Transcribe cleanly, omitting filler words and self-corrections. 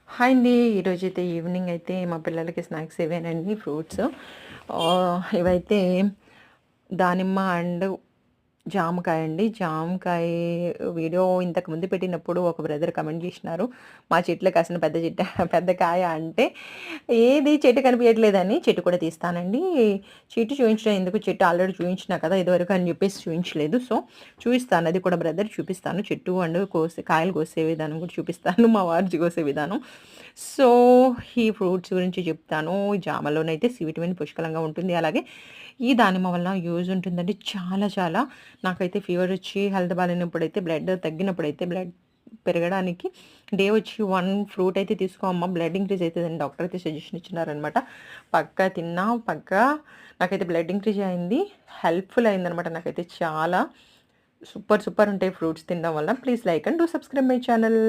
Hi అండి. ఈరోజైతే evening అయితే మా పిల్లలకి స్నాక్స్ ఇవేనండి ఫ్రూట్స్. ఇవైతే దానిమ్మ అండ్ జామకాయ అండి. జామకాయ వీడియో ఇంతకుముందు పెట్టినప్పుడు ఒక బ్రదర్ కమెంట్ చేసినారు. మా చెట్లు కాసిన పెద్ద చెట్టు పెద్ద కాయ అంటే, ఏది చెట్టు కనిపియట్లేదని చెట్టు కూడా తీస్తానండి. చెట్టు చూయించడం ఎందుకు, చెట్టు ఆల్రెడీ చూయించినా కదా ఇదివరకు అని చెప్పేసి చూయించలేదు. సో, చూపిస్తాను అది కూడా బ్రదర్ చూపిస్తాను. చెట్టు అండ్ కాయలు కోసే విధానం కూడా చూపిస్తాను. మా వారు కోసే విధానం. సో, ఈ ఫ్రూట్స్ గురించి చెప్తాను. జామలోనైతే సి విటమిన్ పుష్కలంగా ఉంటుంది. అలాగే ఈ దానిమ్మ వల్ల యూజ్ ఉంటుందండి చాలా చాలా. నాకైతే ఫీవర్ వచ్చి హెల్త్ బాలేనప్పుడైతే బ్లడ్ తగ్గినప్పుడైతే బ్లడ్ పెరగడానికి డే వచ్చి 1 ఫ్రూట్ అయితే తీసుకో అమ్మ బ్లడ్ ఇంక్రీజ్ అయితదని డాక్టర్ అయితే సజెషన్ ఇచ్చినారనమాట. పక్కా తిన్నా, పక్కా నాకైతే బ్లడ్ ఇంక్రీజ్ అయింది. హెల్ప్‌ఫుల్ అయిందనమాట నాకైతే చాలా. సూపర్ సూపర్ ఉంటాయి ఫ్రూట్స్ తినడం వల్ల. Please like and do subscribe my channel.